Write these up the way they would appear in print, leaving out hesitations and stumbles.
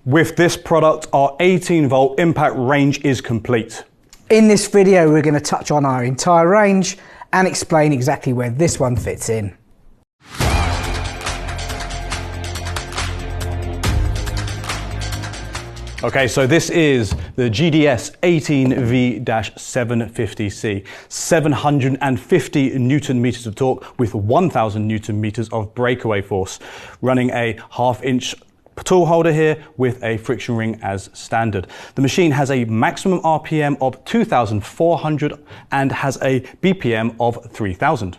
With this product, our 18-volt impact range is complete. In this video, we're going to touch on our entire range and explain exactly where this one fits in. Okay, so this is the GDS 18V-750C, 750 Newton meters of torque with 1000 Newton meters of breakaway force, running a 1/2 inch tool holder here with a friction ring as standard. The machine has a maximum RPM of 2,400 and has a BPM of 3,000.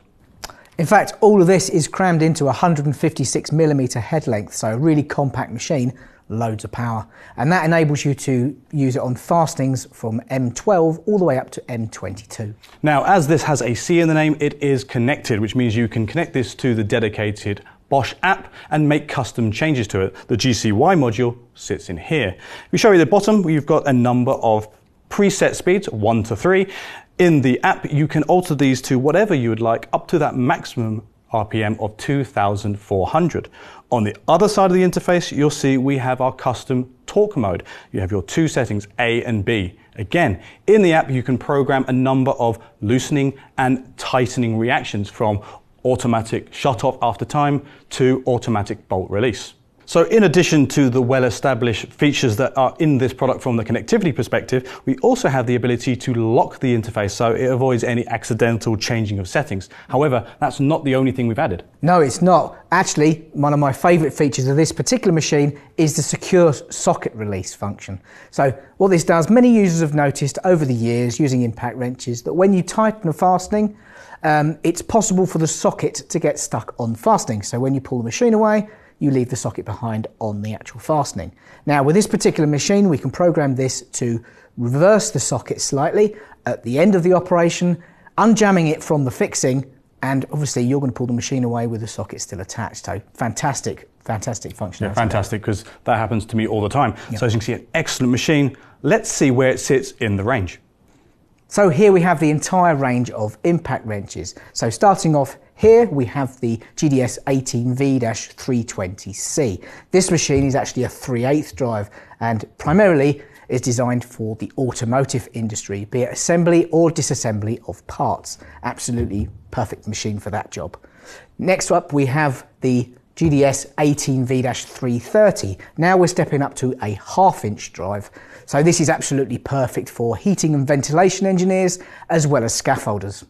In fact, all of this is crammed into a 156mm head length, so a really compact machine, loads of power. And that enables you to use it on fastenings from M12 all the way up to M22. Now, as this has a C in the name, it is connected, which means you can connect this to the dedicated Bosch app and make custom changes to it. The GCY module sits in here. If we show you the bottom, we've got a number of preset speeds, 1 to 3. In the app, you can alter these to whatever you would like, up to that maximum RPM of 2,400. On the other side of the interface, you'll see we have our custom torque mode. You have your two settings, A and B. Again, in the app, you can program a number of loosening and tightening reactions, from automatic shut off after time to automatic bolt release. So in addition to the well-established features that are in this product from the connectivity perspective, we also have the ability to lock the interface so it avoids any accidental changing of settings. However, that's not the only thing we've added. No, it's not. Actually, one of my favourite features of this particular machine is the secure socket release function. So what this does, many users have noticed over the years using impact wrenches that when you tighten a fastening, it's possible for the socket to get stuck on fastening. So when you pull the machine away, you leave the socket behind on the actual fastening. Now, with this particular machine, we can program this to reverse the socket slightly at the end of the operation, unjamming it from the fixing, and obviously you're going to pull the machine away with the socket still attached. So fantastic functionality. Yeah, fantastic, because that happens to me all the time. Yep. So as you can see, an excellent machine. Let's see where it sits in the range. So here we have the entire range of impact wrenches. So starting off here, we have the GDS 18V-320C. This machine is actually a 3/8 drive and primarily is designed for the automotive industry, be it assembly or disassembly of parts. Absolutely perfect machine for that job. Next up, we have the GDS 18V-330. Now we're stepping up to a 1/2 inch drive. So this is absolutely perfect for heating and ventilation engineers as well as scaffolders.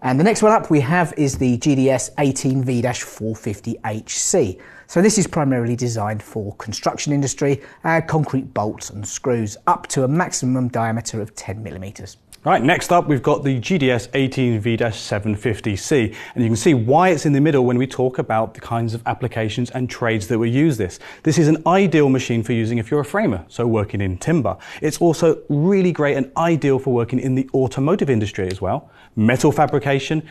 And the next one up we have is the GDS 18V-450HC. So this is primarily designed for construction industry, concrete bolts and screws up to a maximum diameter of 10mm. Right, next up we've got the GDS 18V-750C, and you can see why it's in the middle when we talk about the kinds of applications and trades that we use this. This is an ideal machine for using if you're a framer, so working in timber. It's also really great and ideal for working in the automotive industry as well. Metal fabrication,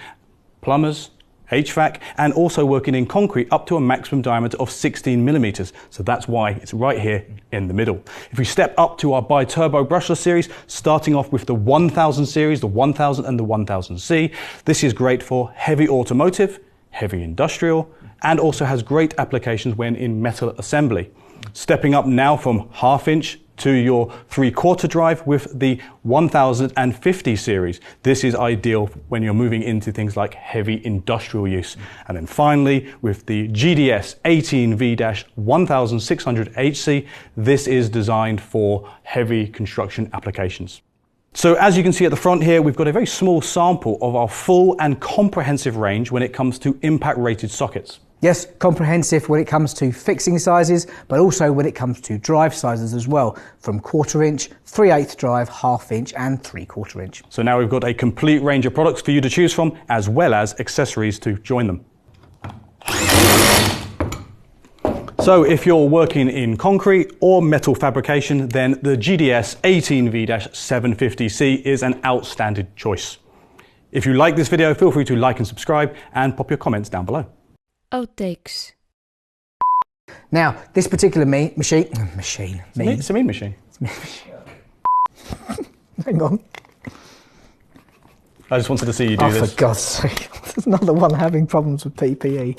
plumbers, HVAC, and also working in concrete up to a maximum diameter of 16mm. So that's why it's right here in the middle. If we step up to our bi-turbo brushless series, starting off with the 1000 series, the 1000 and the 1000C, this is great for heavy automotive, heavy industrial, and also has great applications when in metal assembly. Stepping up now from 1/2 inch to your 3/4 drive with the 1050 series. This is ideal when you're moving into things like heavy industrial use. And then finally, with the GDS 18V-1600HC, this is designed for heavy construction applications. So as you can see at the front here, we've got a very small sample of our full and comprehensive range when it comes to impact rated sockets. Yes, comprehensive when it comes to fixing sizes, but also when it comes to drive sizes as well, from 1/4 inch, 3/8 drive, 1/2 inch and 3/4 inch. So now we've got a complete range of products for you to choose from, as well as accessories to join them. So if you're working in concrete or metal fabrication, then the GDS 18V-750C is an outstanding choice. If you like this video, feel free to like and subscribe and pop your comments down below. Outtakes. Now, this particular machine. It's a mean machine. Hang on. I just wanted to see you do this. For God's sake. There's another one having problems with PPE.